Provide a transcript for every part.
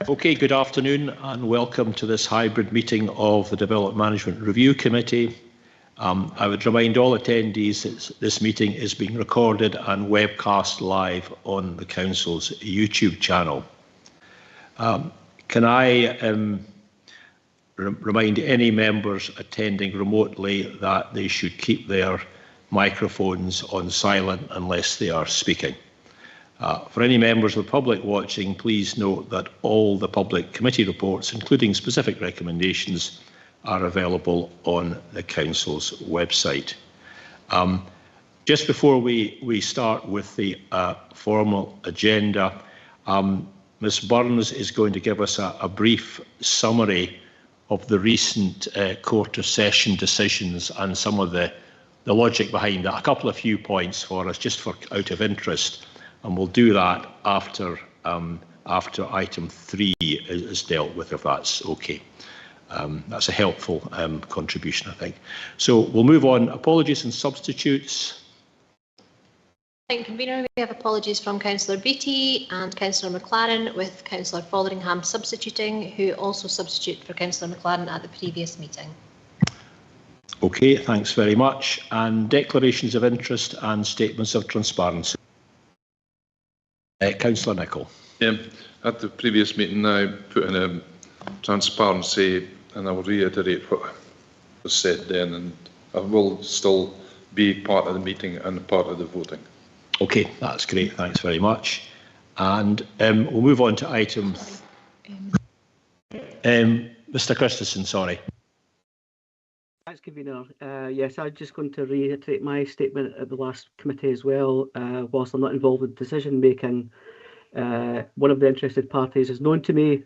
Okay, good afternoon and welcome to this hybrid meeting of the Development Management Review Committee. I would remind all attendees that this meeting is being recorded and webcast live on the Council's YouTube channel. Can I remind any members attending remotely that they should keep their microphones on silent unless they are speaking. For any members of the public watching, please note that all the public committee reports, including specific recommendations, are available on the Council's website. Just before we start with the formal agenda, Ms Burns is going to give us a brief summary of the recent Court of Session decisions and some of the logic behind that. A couple of few points for us, just for out of interest. And we'll do that after item 3 is dealt with, if that's okay. That's a helpful contribution, I think. So we'll move on. Apologies and substitutes. Thank you, Convener. We have apologies from Councillor Beattie and Councillor McLaren, with Councillor Fotheringham substituting, who also substituted for Councillor McLaren at the previous meeting. Okay, thanks very much. And declarations of interest and statements of transparency. Councillor Nicholl. Yeah, at the previous meeting I put in a transparency, and I will reiterate what was said then, and I will still be part of the meeting and part of the voting. Okay, that's great, thanks very much. And we'll move on to item... Mr Christensen, sorry. Thanks, Convener. Yes, I'm just going to reiterate my statement at the last committee as well. Whilst I'm not involved in decision making, one of the interested parties is known to me.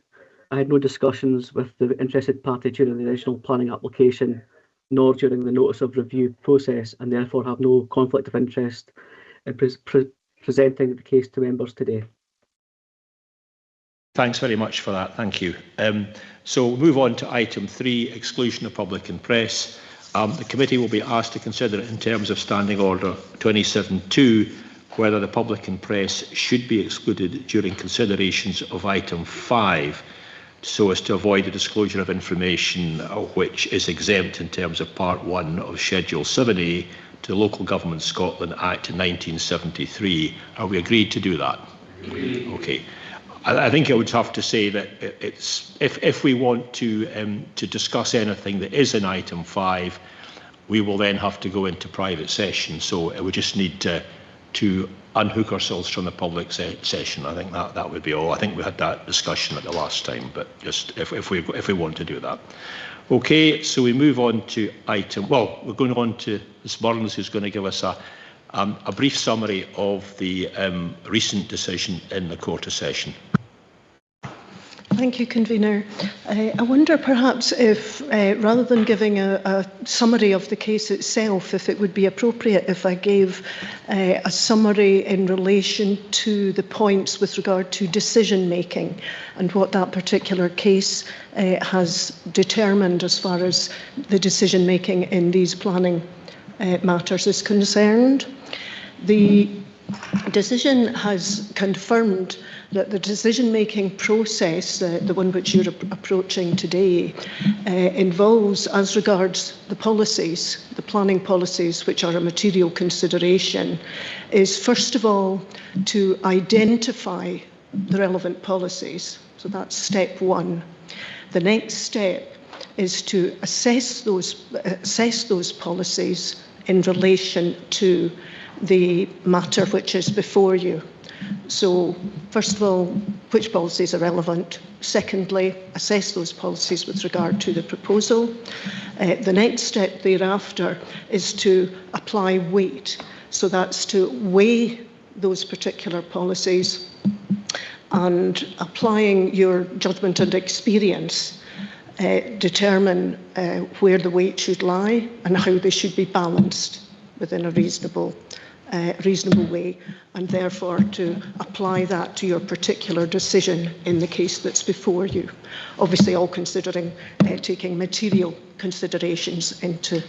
I had no discussions with the interested party during the original planning application, nor during the notice of review process, and therefore have no conflict of interest in presenting the case to members today. Thanks very much for that. Thank you. So we'll move on to item 3, exclusion of public and press. The committee will be asked to consider it in terms of Standing Order 27.2, whether the public and press should be excluded during considerations of item 5, so as to avoid the disclosure of information which is exempt in terms of Part 1 of Schedule 7A to the Local Government Scotland Act 1973. Are we agreed to do that? Agreed. Okay. I think I would have to say that it's if we want to discuss anything that is in item 5, we will then have to go into private session. So we just need to unhook ourselves from the public session. I think that would be all. I think we had that discussion at the last time, but just if we want to do that. Okay, so we move on to item. Well, we're going on to Ms Burns, who's going to give us a brief summary of the recent decision in the Court of Session. Thank you, Convener. I wonder perhaps if, rather than giving a summary of the case itself, if it would be appropriate if I gave a summary in relation to the points with regard to decision making and what that particular case has determined as far as the decision making in these planning matters is concerned. The decision has confirmed that the decision-making process, the one which you're approaching today, involves, as regards the policies, the planning policies which are a material consideration, is first of all to identify the relevant policies. So that's step 1. The next step is to assess those policies in relation to the matter which is before you. So, first of all, which policies are relevant? Secondly, assess those policies with regard to the proposal. The next step thereafter is to apply weight. So that's to weigh those particular policies and, applying your judgment and experience, determine where the weight should lie and how they should be balanced within a reasonable reasonable way, and therefore to apply that to your particular decision in the case that's before you. Obviously, all considering taking material considerations into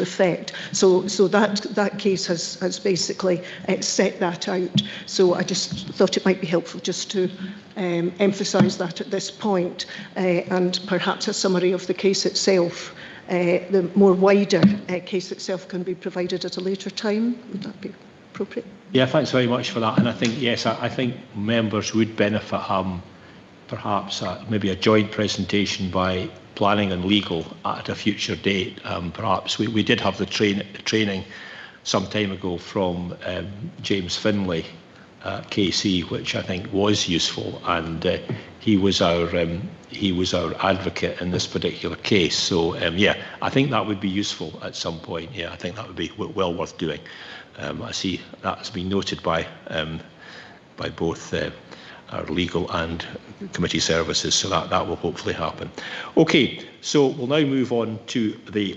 effect. So that case has basically set that out. So I just thought it might be helpful just to emphasise that at this point, and perhaps a summary of the case itself. The more wider case itself can be provided at a later time. Would that be appropriate? Yeah, thanks very much for that. And I think, yes, I think members would benefit perhaps maybe a joint presentation by planning and legal at a future date. Perhaps we did have the training some time ago from James Finlay, KC, which I think was useful, and he was our advocate in this particular case. So yeah, I think that would be useful at some point. Yeah, I think that would be well worth doing. I see that has been noted by both our legal and committee services, so that will hopefully happen. Okay, so we'll now move on to the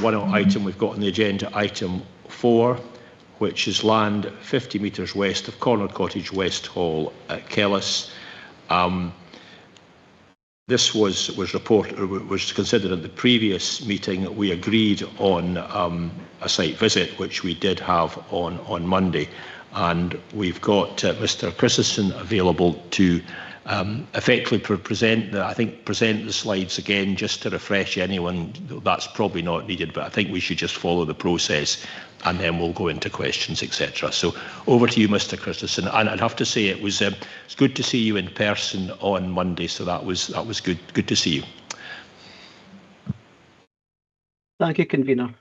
one item we've got on the agenda, item 4, which is land 50 metres west of Corner Cottage West Hall at Kellis. This was considered at the previous meeting. We agreed on a site visit, which we did have on Monday, and we've got Mr. Christensen available to effectively present the slides again, just to refresh anyone. That's probably not needed, but I think we should just follow the process, and then we'll go into questions, etc. So over to you, Mr. Christensen. And I'd have to say it's good to see you in person on Monday. So that was good. Good to see you. Thank you, convener.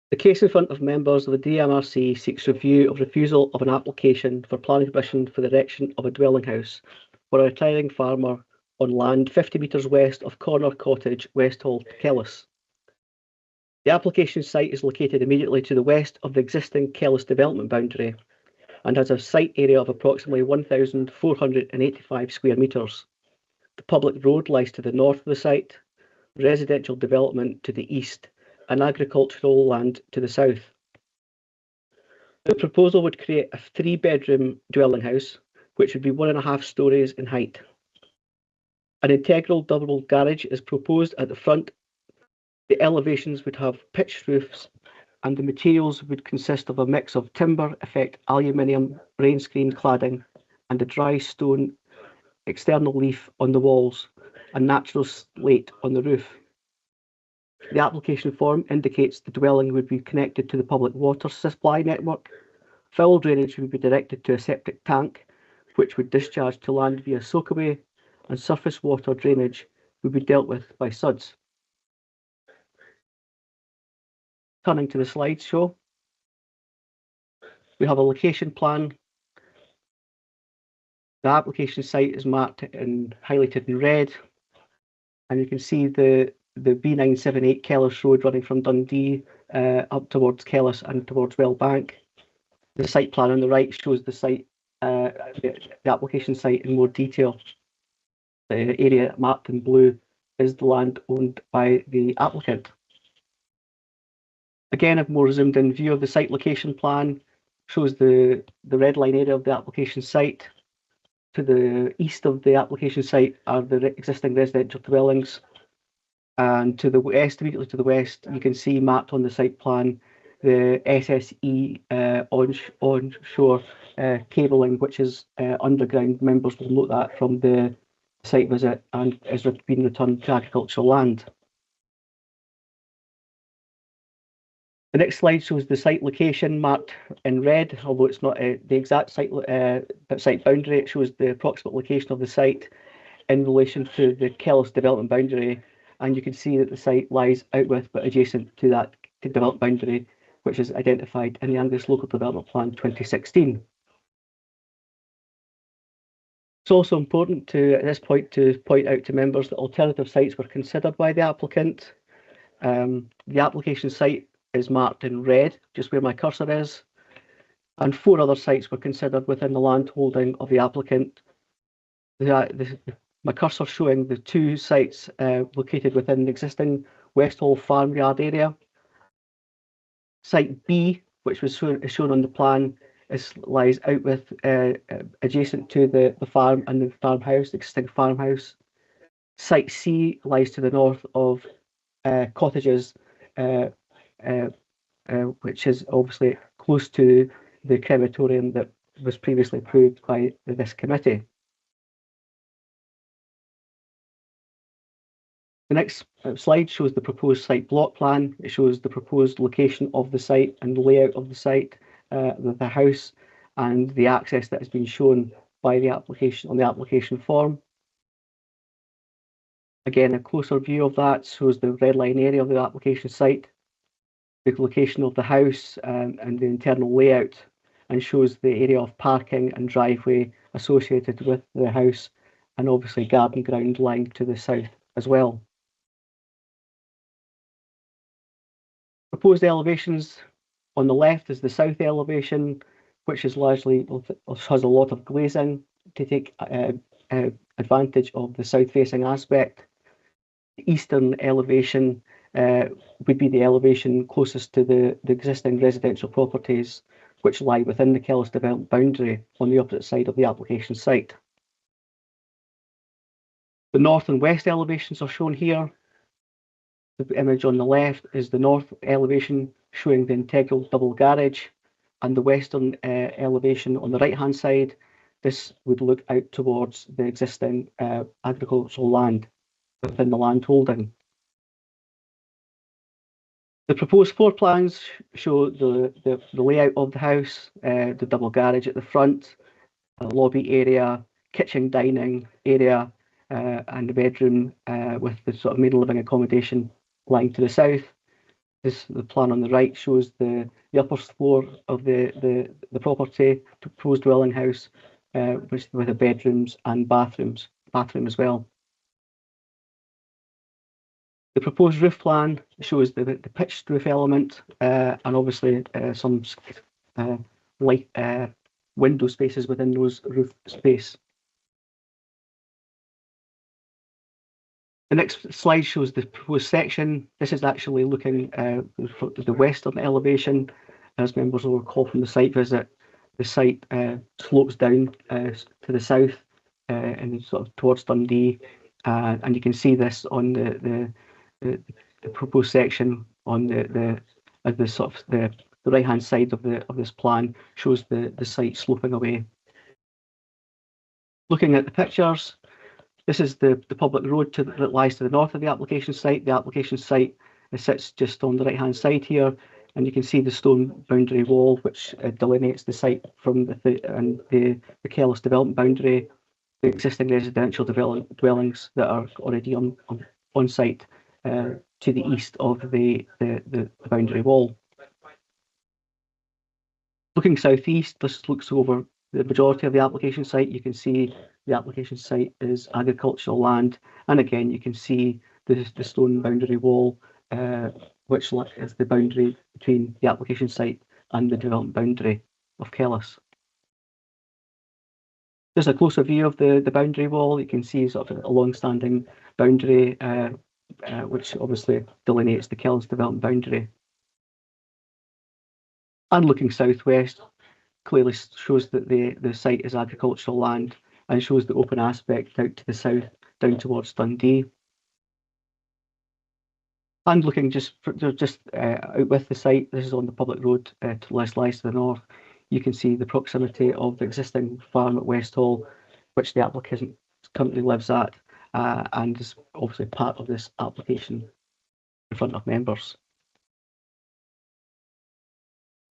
The case in front of members of the Dmrc seeks review of refusal of an application for planning permission for the erection of a dwelling house for a retiring farmer on land 50 metres west of Corner Cottage, West Hall, Kellis. The application site is located immediately to the west of the existing Kellis development boundary and has a site area of approximately 1,485 square metres. The public road lies to the north of the site, residential development to the east, and agricultural land to the south. The proposal would create a 3-bedroom dwelling house, which would be 1.5 stories in height. An integral double garage is proposed at the front. The elevations would have pitched roofs, and the materials would consist of a mix of timber effect aluminium rain screen cladding and a dry stone external leaf on the walls and natural slate on the roof. The application form indicates the dwelling would be connected to the public water supply network. Foul drainage would be directed to a septic tank, which would discharge to land via soakaway, and surface water drainage would be dealt with by SUDS. Turning to the slideshow, we have a location plan. The application site is marked and highlighted in red, and you can see the B978 Kellis Road running from Dundee up towards Kellis and towards Wellbank. The site plan on the right shows the site, the application site in more detail. The area marked in blue is the land owned by the applicant. Again, a more zoomed in view of the site location plan shows the red line area of the application site. To the east of the application site are the existing residential dwellings. And to the west, immediately to the west, you can see mapped on the site plan the SSE onshore cabling, which is underground. Members will note that from the site visit and is being returned to agricultural land. The next slide shows the site location marked in red, although it's not the exact site boundary. It shows the approximate location of the site in relation to the Kellis development boundary. And you can see that the site lies out with but adjacent to that development boundary, which is identified in the Angus Local Development Plan 2016. It's also important at this point to point out to members that alternative sites were considered by the applicant. The application site is marked in red, just where my cursor is, and 4 other sites were considered within the land holding of the applicant. My cursor showing the 2 sites located within the existing Westhall farmyard area. Site B, which was shown on the plan, lies out with adjacent to the farm and the farmhouse, the existing farmhouse. Site C lies to the north of cottages, which is obviously close to the crematorium that was previously approved by this committee. The next slide shows the proposed site block plan. It shows the proposed location of the site and the layout of the site, the house, and the access that has been shown by the application on the application form. Again, a closer view of that shows the red line area of the application site, the location of the house and the internal layout, and shows the area of parking and driveway associated with the house, and obviously garden ground lying to the south as well. Proposed elevations on the left is the south elevation, which is largely has a lot of glazing to take advantage of the south-facing aspect. The eastern elevation would be the elevation closest to the existing residential properties, which lie within the Kellis development boundary on the opposite side of the application site. The north and west elevations are shown here. The image on the left is the north elevation showing the integral double garage, and the western elevation on the right-hand side, this would look out towards the existing agricultural land within the land holding. The proposed floor plans show the layout of the house, the double garage at the front, a lobby area, kitchen dining area, and the bedroom with the sort of main living accommodation lying to the south. The plan on the right shows the upper floor of the property, proposed dwelling house, with the bedrooms and bathroom as well. The proposed roof plan shows the pitched roof element and obviously some light window spaces within those roof space. The next slide shows the proposed section. This is actually looking for the western elevation. As members will recall from the site visit, the site slopes down to the south and sort of towards Dundee, and you can see this on the proposed section on the sort of the right hand side of this plan shows the site sloping away. Looking at the pictures, this is the public road that lies to the north of the application site. The application site sits just on the right hand side here, and you can see the stone boundary wall which delineates the site from the Kellis development boundary, the existing residential dwellings that are already on site to the east of the boundary wall. Looking southeast, this looks over the majority of the application site. You can see the application site is agricultural land, and again you can see the stone boundary wall, which is the boundary between the application site and the development boundary of Kellis. There's a closer view of the boundary wall. You can see sort of a long-standing boundary, which obviously delineates the Kellis development boundary. And looking southwest, clearly shows that the site is agricultural land and shows the open aspect out to the south, down towards Dundee. And looking just out with the site, this is on the public road to lies to the north. You can see the proximity of the existing farm at Westhall, which the applicant currently lives at, and is obviously part of this application in front of members.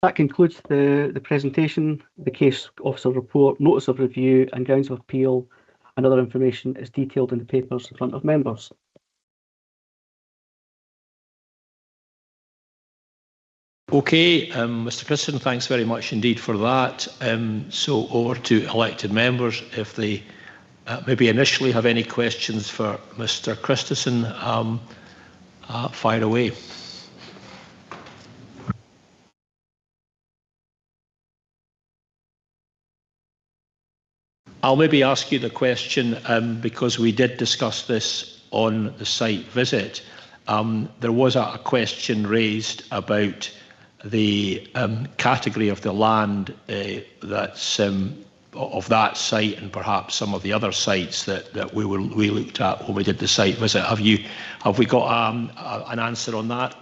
That concludes the presentation. The case officer report, notice of review and grounds of appeal and other information is detailed in the papers in front of members. Okay, Mr. Christensen, thanks very much indeed for that. So over to elected members, if they maybe initially have any questions for Mr. Christensen, Fire away. I'll maybe ask you the question because we did discuss this on the site visit. There was a question raised about the category of the land that's of that site and perhaps some of the other sites that we looked at when we did the site visit. Have we got an answer on that?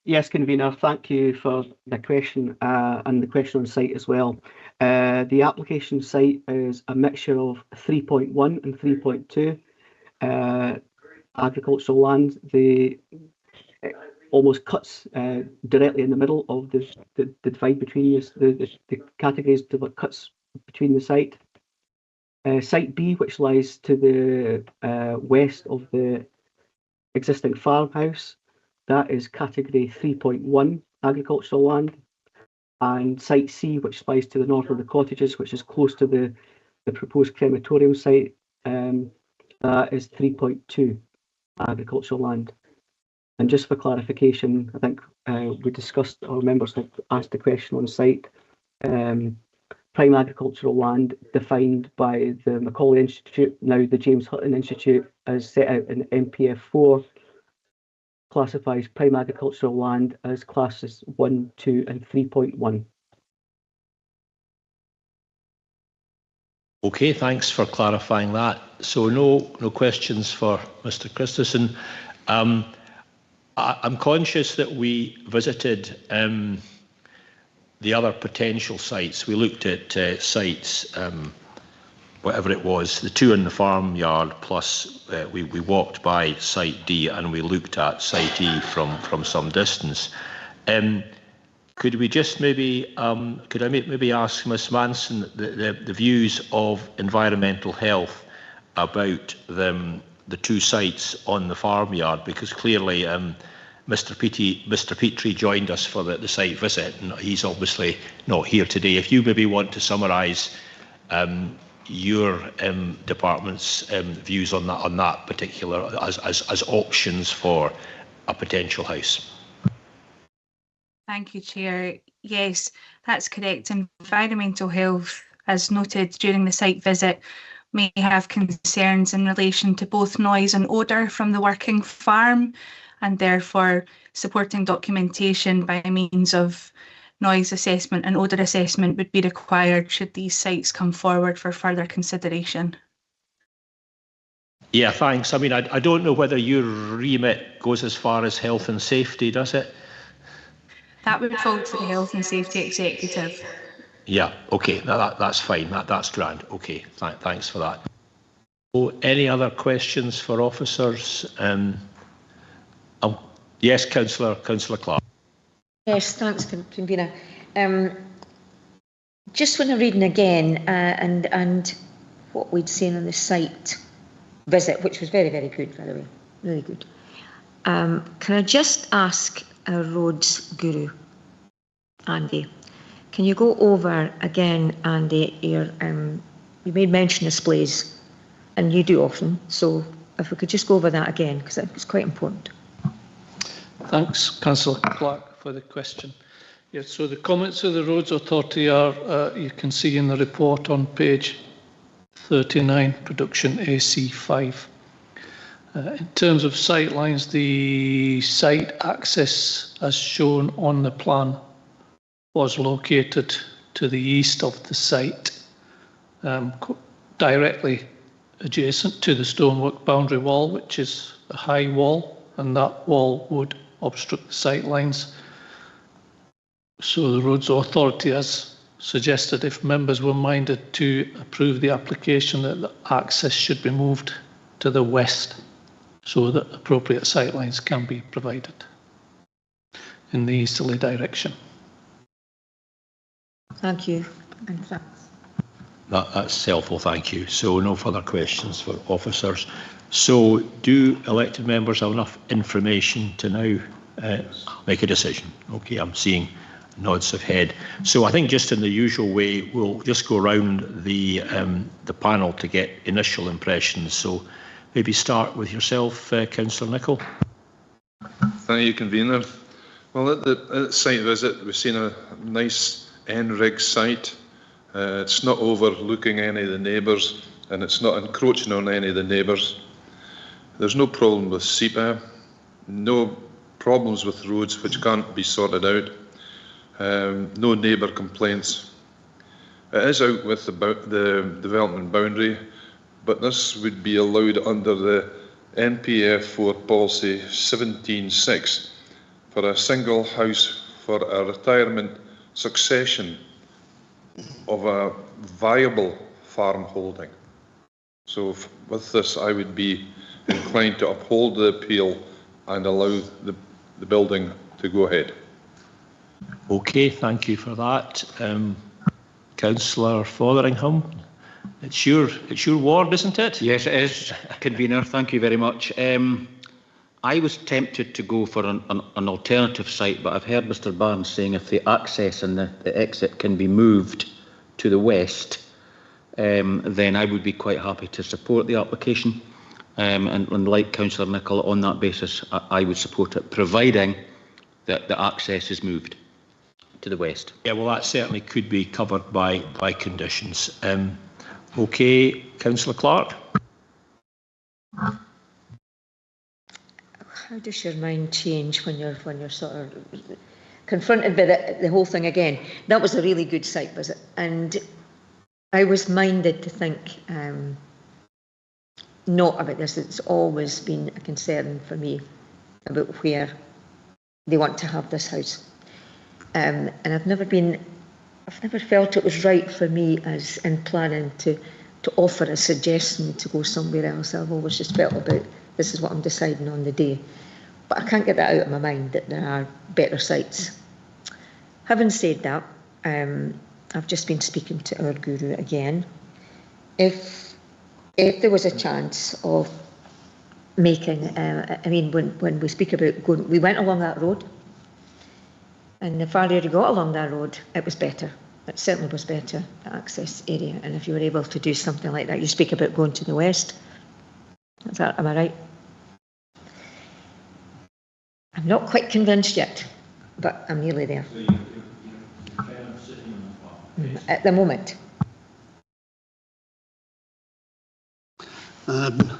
Yes, convener. Thank you for the question and the question on site as well. The application site is a mixture of 3.1 and 3.2 agricultural land. It almost cuts directly in the middle of the divide between the categories that cuts between the site. Site B, which lies to the west of the existing farmhouse, that is category 3.1 agricultural land. And site C, which lies to the north of the cottages, which is close to the proposed crematorium site, that is 3.2 agricultural land. And just for clarification, I think we discussed, our members have asked the question on site, prime agricultural land defined by the Macaulay Institute, now the James Hutton Institute, as set out in MPF 4, classifies prime agricultural land as classes 1, 2 and 3.1. Okay, thanks for clarifying that. So no questions for Mr. Christensen. I'm conscious that we visited the other potential sites. We looked at sites, whatever it was, the two in the farmyard, plus we walked by site D and we looked at site E from some distance. Could we just maybe, could I maybe ask Ms Manson the views of environmental health about the two sites on the farmyard, because clearly Mr Petrie joined us for the site visit and he's obviously not here today. If you maybe want to summarise your department's views on that particular as options for a potential house. Thank you, Chair. Yes, that's correct. Environmental health, as noted during the site visit, may have concerns in relation to both noise and odour from the working farm, and therefore supporting documentation by means of noise assessment and odour assessment would be required should these sites come forward for further consideration. Yeah, thanks. I mean, I don't know whether your remit goes as far as health and safety, does it? That would fall to the Health and Safety Executive. Yeah, okay, that's fine, that's grand. Okay, thanks for that. So, any other questions for officers? Yes, Councillor Clark. Yes, thanks, Convener. Just when I'm reading again and what we'd seen on the site visit, which was very, very good, by the way, really good. Can I just ask our roads guru, Andy, can you go over again, Andy, you made mention of displays, and you do often, so if we could just go over that again, because I think it's quite important. Thanks, Councillor Clark, for the question. Yes, so the comments of the Roads Authority are, you can see in the report on page 39, production AC5. In terms of sight lines, the site access, as shown on the plan, was located to the east of the site, directly adjacent to the stonework boundary wall, which is a high wall, and that wall would obstruct the sight lines. So the Roads Authority has suggested, if members were minded to approve the application, that the access should be moved to the west, so that appropriate sightlines can be provided in the easterly direction. Thank you. That's helpful, thank you. So no further questions for officers. So do elected members have enough information to now make a decision? Okay, I'm seeing nods of head. So I think just in the usual way, we'll just go around the panel to get initial impressions. So maybe start with yourself, Councillor Nicholl. Thank you, Convener. Well, at the site visit, we've seen a nice NRIG site. It's not overlooking any of the neighbours, and it's not encroaching on any of the neighbours. There's no problem with SEPA, no problems with roads which can't be sorted out, no neighbour complaints. It is out with the development boundary, but this would be allowed under the NPF 4 policy 17.6 for a single house for a retirement succession of a viable farm holding. So with this, I would be inclined to uphold the appeal and allow the building to go ahead. Okay, thank you for that. Councillor Fotheringham, it's your ward, isn't it? Yes, it is, Convener. Thank you very much. I was tempted to go for an alternative site, but I've heard Mr Barnes saying if the access and the exit can be moved to the west, then I would be quite happy to support the application. And like Councillor Nicholl, on that basis, I would support it, providing that the access is moved to the west. Yeah, well, that certainly could be covered by conditions. Okay, Councillor Clark. How does your mind change when you're sort of confronted by the whole thing again? That was a really good site visit, and I was minded to think not about this. It's always been a concern for me about where they want to have this house, and I've never felt it was right for me as in planning to offer a suggestion to go somewhere else. I've always just felt about this is what I'm deciding on the day. But I can't get that out of my mind that there are better sites. Having said that, I've just been speaking to our guru again. If there was a chance of making, I mean, when we speak about going, we went along that road, and the farther you got along that road, it was better. It certainly was better, the access area. And if you were able to do something like that, you speak about going to the west. Is that, am I right? I'm not quite convinced yet, but I'm nearly there. So you're kind of sitting on the far at the moment.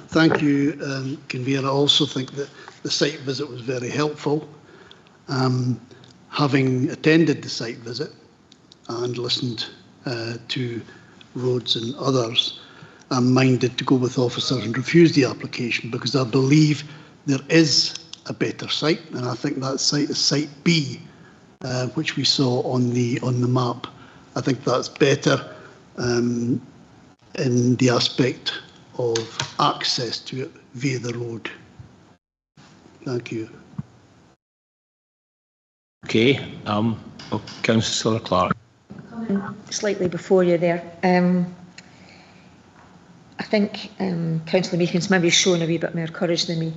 Thank you, Convener. I also think that the site visit was very helpful. Having attended the site visit and listened to roads and others, I'm minded to go with officers and refuse the application because I believe there is a better site, and I think that site is Site B, which we saw on the map. I think that's better in the aspect of access to it via the road. Thank you. Okay, Councillor Clark. Slightly before you there. I think Councillor Meekins maybe shown a wee bit more courage than me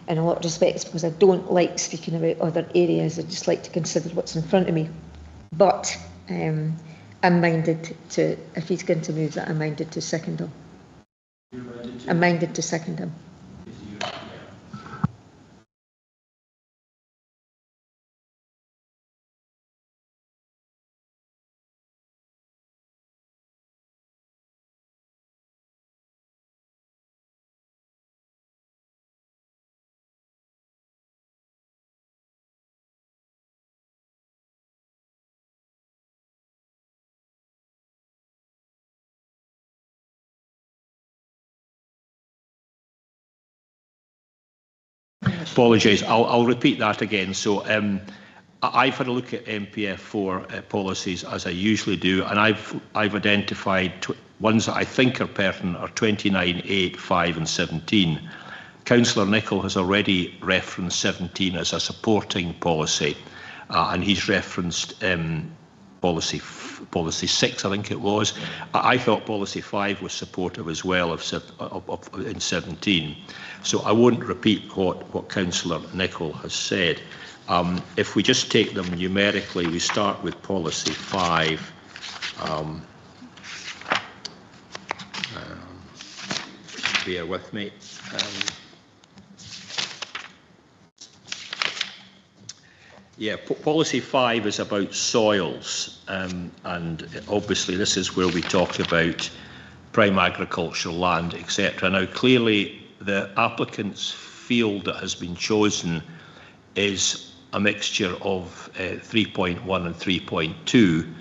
in a lot of respects, because I don't like speaking about other areas. I just like to consider what's in front of me. But I'm minded to, if he's going to move that, I'm minded to second him. I'm minded to second him. Apologise, I'll repeat that again. So I've had a look at MPF 4 policies, as I usually do, and I've identified ones that I think are pertinent are 29, 8, 5 and 17. Councillor Nicholl has already referenced 17 as a supporting policy, and he's referenced policy 6, I think it was. I thought policy 5 was supportive as well in 17. So I won't repeat what Councillor Nicholl has said. If we just take them numerically, we start with policy 5. bear with me. Policy 5 is about soils, and obviously this is where we talk about prime agricultural land, etc. Now, clearly, the applicant's field that has been chosen is a mixture of 3.1 and 3.2.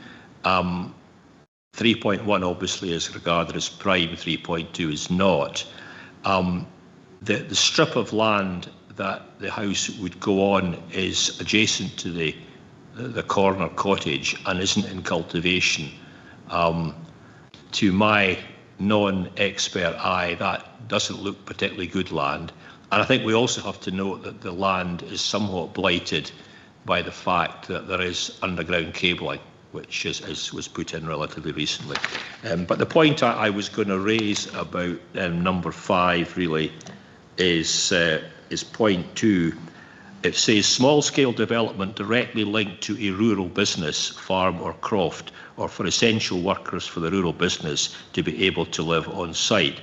3.1 obviously is regarded as prime, 3.2 is not. The strip of land that the house would go on is adjacent to the corner cottage and isn't in cultivation. To my non-expert eye, that doesn't look particularly good land. And I think we also have to note that the land is somewhat blighted by the fact that there is underground cabling, which was put in relatively recently. But the point I was going to raise about number 5 really is point 2. It says small-scale development directly linked to a rural business, farm or croft, or for essential workers for the rural business to be able to live on site.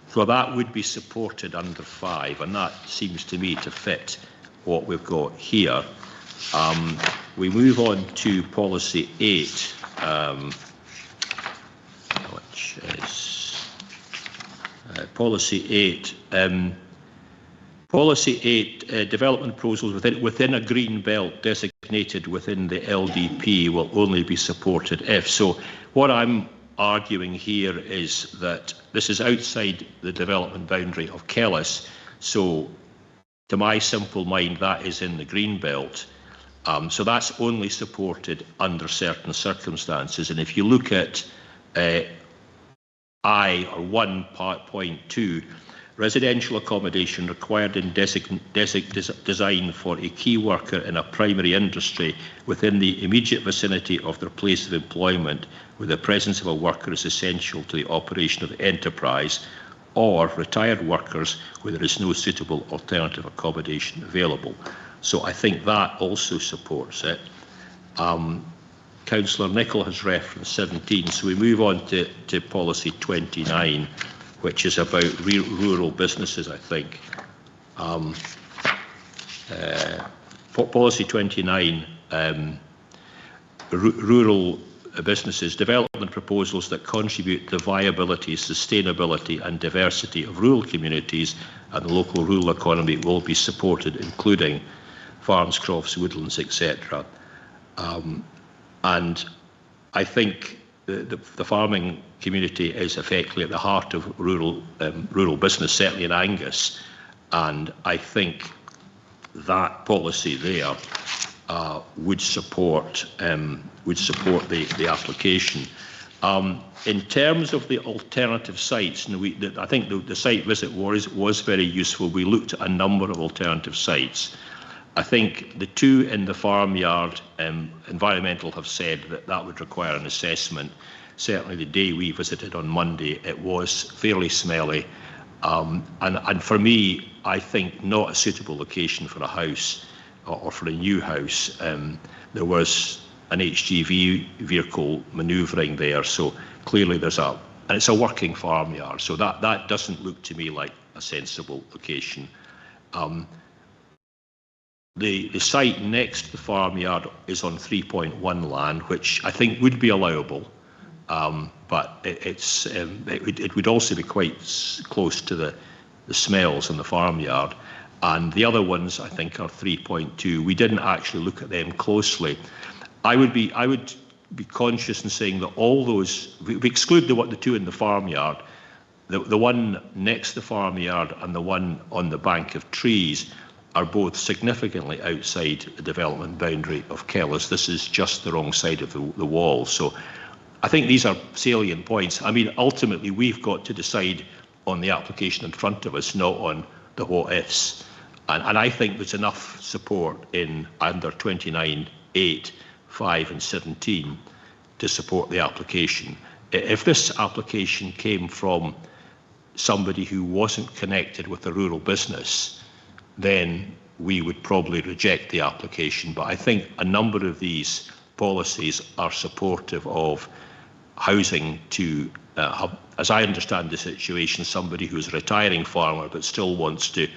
So that would be supported under 5, and that seems to me to fit what we've got here. We move on to policy 8, which is policy 8. Policy 8, development proposals within a green belt designated within the LDP will only be supported if. So what I'm arguing here is that this is outside the development boundary of Kellis. So to my simple mind, that is in the green belt. So that's only supported under certain circumstances. And if you look at I or 1.2, residential accommodation required in design for a key worker in a primary industry within the immediate vicinity of their place of employment, where the presence of a worker is essential to the operation of the enterprise, or retired workers where there is no suitable alternative accommodation available. So I think that also supports it. Councillor Nicholl has referenced 17, so we move on to policy 29, which is about rural businesses, I think. Policy 29, rural businesses, development proposals that contribute to the viability, sustainability and diversity of rural communities and the local rural economy will be supported, including farms, crofts, woodlands, etc. And I think the farming community is effectively at the heart of rural business, certainly in Angus, and I think that policy there would support the application. In terms of the alternative sites, I think the site visit was very useful. We looked at a number of alternative sites. I think the 2 in the farmyard, environmental have said that would require an assessment. Certainly the day we visited on Monday, it was fairly smelly. And for me, I think not a suitable location for a house or for a new house. There was an HGV vehicle manoeuvring there, so clearly and it's a working farmyard, so that doesn't look to me like a sensible location. The site next to the farmyard is on 3.1 land, which I think would be allowable, but it would also be quite close to the smells in the farmyard. And the other ones, I think, are 3.2. We didn't actually look at them closely. I would be conscious in saying that all those, we exclude the 2 in the farmyard, the one next to the farmyard and the one on the bank of trees are both significantly outside the development boundary of Kellis. This is just the wrong side of the wall. So I think these are salient points. I mean, ultimately, we've got to decide on the application in front of us, not on the what ifs. And I think there's enough support in under 29, 8, 5 and 17 to support the application. If this application came from somebody who wasn't connected with the rural business, then we would probably reject the application. But I think a number of these policies are supportive of housing to have, as I understand the situation, somebody who's a retiring farmer but still wants to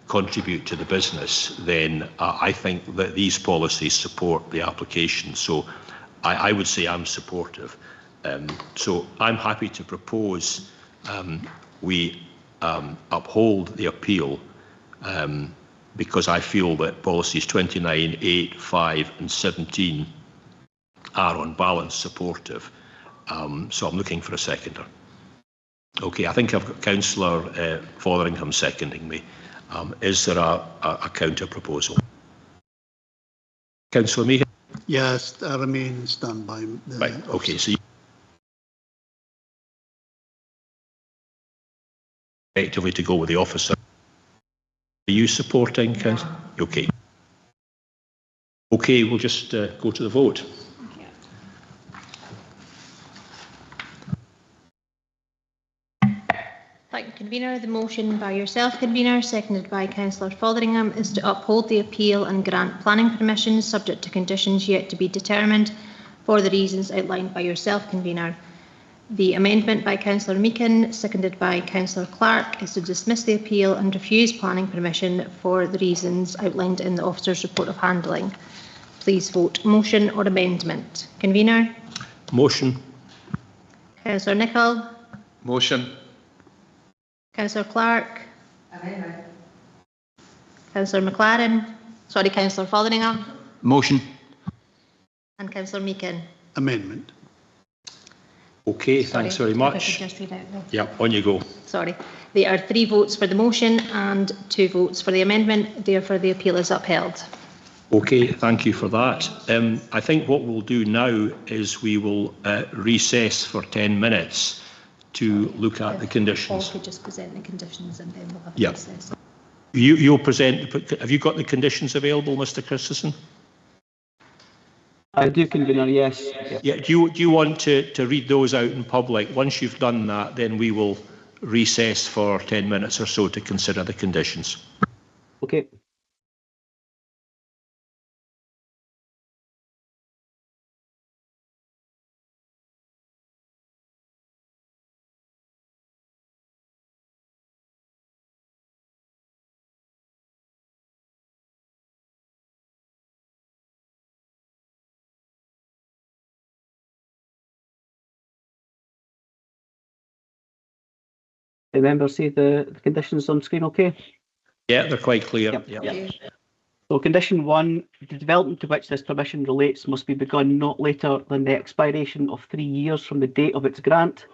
contribute to the business, then I think that these policies support the application. So I would say I'm supportive. So I'm happy to propose we uphold the appeal because I feel that policies 29, 8, 5 and 17 are on balance supportive. So I'm looking for a seconder. Okay, I think I've got Councillor Fotheringham seconding me. Is there a counter proposal? Councillor Meehan? Yes, I remain stand by. Right, okay, so you effectively to go with the officer. Are you supporting, Councillor? Okay. Okay, we'll just go to the vote. Thank you, Convener. The motion by yourself, Convener, seconded by Councillor Fotheringham, is to uphold the appeal and grant planning permission subject to conditions yet to be determined for the reasons outlined by yourself, Convener. The amendment by Councillor Meakin, seconded by Councillor Clark, is to dismiss the appeal and refuse planning permission for the reasons outlined in the Officer's Report of Handling. Please vote motion or amendment. Convener? Motion. Councillor Nicholl? Motion. Councillor Clark? Amendment. Councillor McLaren? Sorry, Councillor Fotheringham? Motion. And Councillor Meakin? Amendment. Okay, thanks very much. Just read out, Yeah, on you go. Sorry. There are 3 votes for the motion and 2 votes for the amendment. Therefore, the appeal is upheld. Okay, thank you for that. I think what we'll do now is we will recess for 10 minutes to look at the conditions. Paul could just present the conditions and then we'll have a recess. You'll present, have you got the conditions available, Mr. Christensen? I do, Convener, yes. Yeah, do you want to read those out in public? Once you've done that, then we will recess for 10 minutes or so to consider the conditions. Okay. Remember, see the conditions on screen, okay? Yeah, they're quite clear. Yep. Yeah. So condition 1, the development to which this permission relates must be begun not later than the expiration of 3 years from the date of its grant.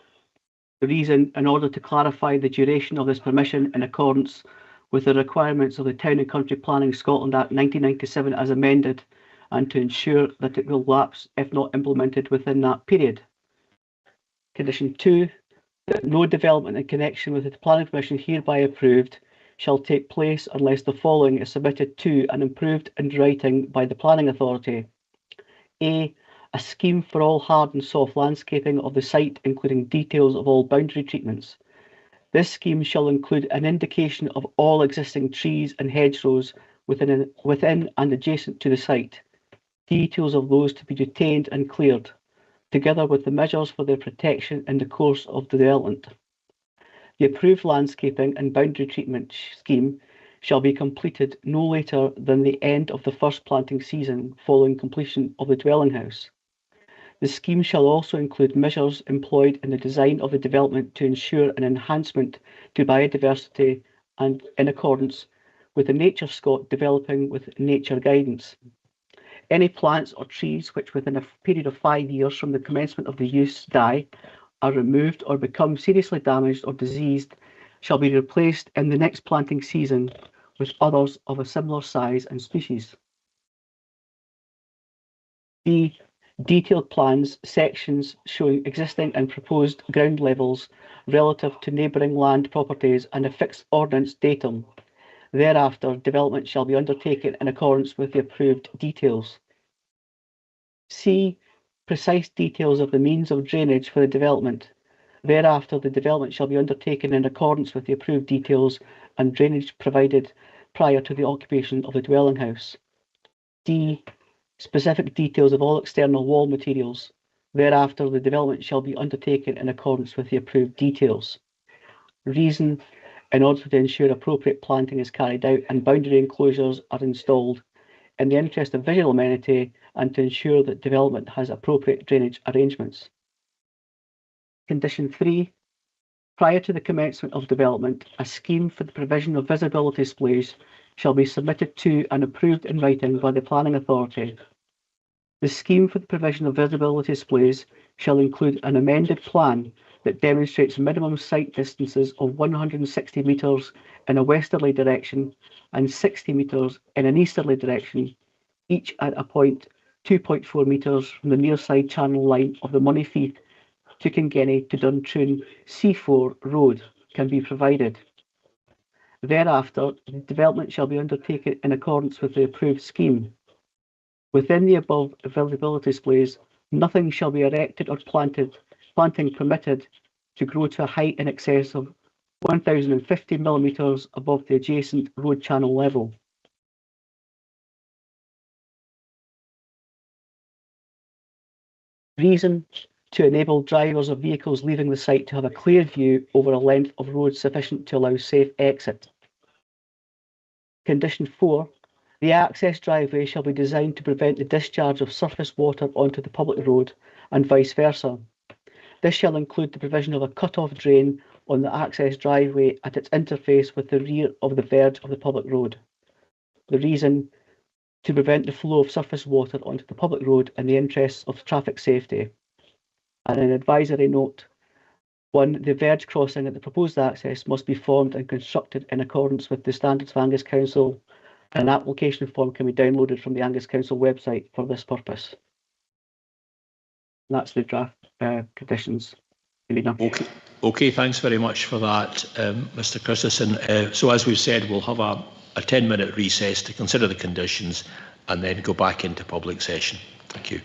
The reason, in order to clarify the duration of this permission in accordance with the requirements of the Town and Country Planning Scotland Act 1997 as amended, and to ensure that it will lapse if not implemented within that period. Condition 2, that no development in connection with the planning permission hereby approved shall take place unless the following is submitted to and approved in writing by the planning authority. A scheme for all hard and soft landscaping of the site, including details of all boundary treatments. This scheme shall include an indication of all existing trees and hedgerows within and adjacent to the site, details of those to be retained and cleared, together with the measures for their protection in the course of the development. The approved landscaping and boundary treatment scheme shall be completed no later than the end of the first planting season following completion of the dwelling house. The scheme shall also include measures employed in the design of the development to ensure an enhancement to biodiversity and in accordance with the Nature Scot developing with nature guidance. Any plants or trees which within a period of 5 years from the commencement of the use die, are removed or become seriously damaged or diseased shall be replaced in the next planting season with others of a similar size and species. B. Detailed plans, sections showing existing and proposed ground levels relative to neighbouring land properties and a fixed ordnance datum. Thereafter, development shall be undertaken in accordance with the approved details. C. Precise details of the means of drainage for the development. Thereafter, the development shall be undertaken in accordance with the approved details and drainage provided prior to the occupation of the dwelling house. D. Specific details of all external wall materials. Thereafter, the development shall be undertaken in accordance with the approved details. Reason, in order to ensure appropriate planting is carried out and boundary enclosures are installed in the interest of visual amenity and to ensure that development has appropriate drainage arrangements. Condition 3. Prior to the commencement of development, a scheme for the provision of visibility displays shall be submitted to and approved in writing by the Planning Authority. The scheme for the provision of visibility displays shall include an amended plan that demonstrates minimum site distances of 160 metres in a westerly direction and 60 metres in an easterly direction, each at a point 2.4 metres from the near side channel line of the Moneyfeith to Kingenny to Duntroon C4 road can be provided. Thereafter, the development shall be undertaken in accordance with the approved scheme. Within the above visibility displays, nothing shall be erected or planting permitted to grow to a height in excess of 1,050 millimetres above the adjacent road channel level. Reason, to enable drivers of vehicles leaving the site to have a clear view over a length of road sufficient to allow safe exit. Condition 4. The access driveway shall be designed to prevent the discharge of surface water onto the public road and vice versa. This shall include the provision of a cut-off drain on the access driveway at its interface with the rear of the verge of the public road. The reason, to prevent the flow of surface water onto the public road in the interests of traffic safety. And an advisory note. 1. The verge crossing at the proposed access must be formed and constructed in accordance with the standards of Angus Council. An application form can be downloaded from the Angus Council website for this purpose. And that's the draft conditions. Okay, thanks very much for that, Mr. Christensen. So as we've said, we'll have a 10-minute recess to consider the conditions and then go back into public session. Thank you.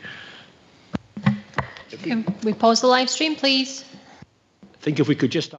Can we pause the live stream, please? I think if we could just...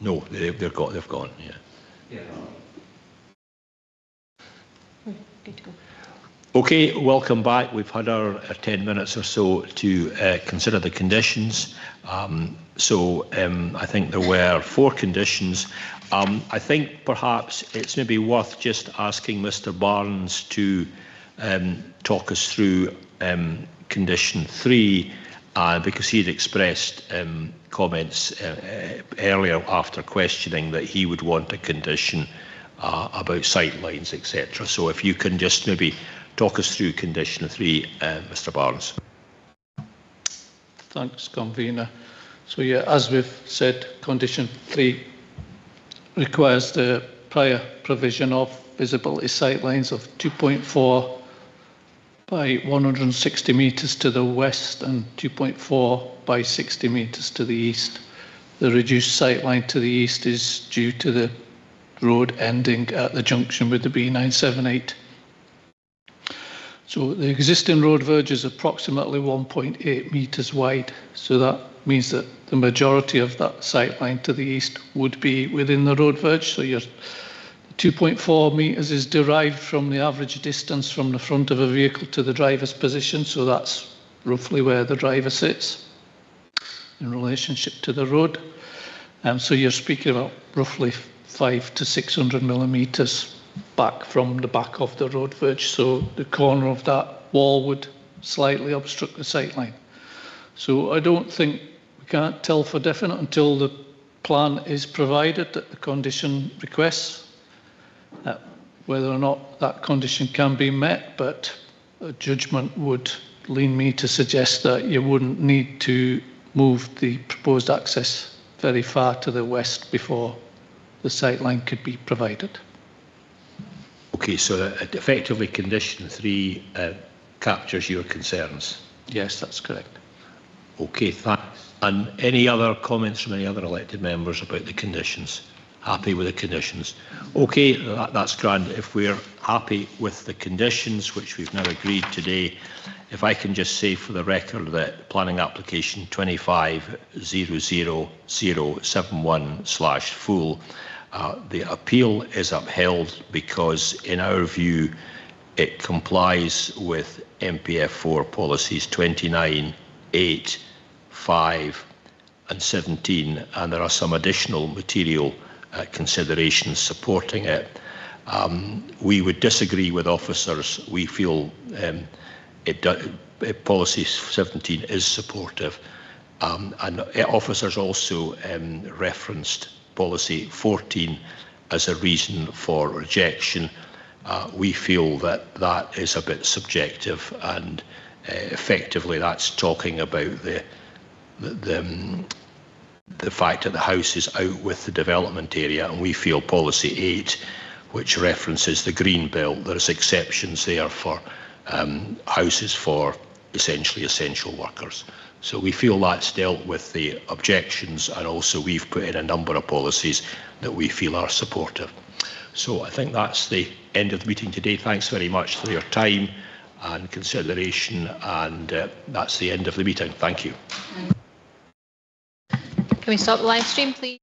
No, they've gone. Yeah. Good to go. Okay, welcome back. We've had our 10 minutes or so to consider the conditions. I think there were 4 conditions. I think perhaps it's maybe worth just asking Mr. Barnes to talk us through condition 3, because he had expressed comments earlier after questioning that he would want a condition about sightlines, etc. So if you can just maybe talk us through condition 3, Mr. Barnes. Thanks, Convener. So yeah, as we've said, condition 3 requires the prior provision of visibility sightlines of 2.4 by 160 metres to the west and 2.4 by 60 metres to the east. The reduced sightline to the east is due to the road ending at the junction with the B978. So the existing road verge is approximately 1.8 metres wide. So that means that the majority of that sightline to the east would be within the road verge. So your 2.4 metres is derived from the average distance from the front of a vehicle to the driver's position. So that's roughly where the driver sits in relationship to the road. So you're speaking about roughly 500 to 600 millimetres back from the back of the road verge, so the corner of that wall would slightly obstruct the sightline. So I don't think, we can't tell for definite until the plan is provided that the condition requests, whether or not that condition can be met, but a judgment would lean me to suggest that you wouldn't need to move the proposed access very far to the west before the sightline could be provided. Okay, so effectively condition 3 captures your concerns. Yes, that's correct. Okay, thanks. And any other comments from any other elected members about the conditions? Happy with the conditions? Okay, that's grand. If we're happy with the conditions, which we've now agreed today, if I can just say for the record that planning application 2500071/full, the appeal is upheld because, in our view, it complies with MPF 4 policies 29, 8, 5 and 17, and there are some additional material considerations supporting it. We would disagree with officers. We feel policy 17 is supportive, and officers also referenced policy 14 as a reason for rejection. We feel that that is a bit subjective, and effectively that's talking about the fact that the house is out with the development area, and we feel policy 8, which references the green belt, there's exceptions there for houses for essentially essential workers. So we feel that's dealt with the objections, and also we've put in a number of policies that we feel are supportive. So I think that's the end of the meeting today. Thanks very much for your time and consideration, and that's the end of the meeting. Thank you. Can we stop the live stream, please?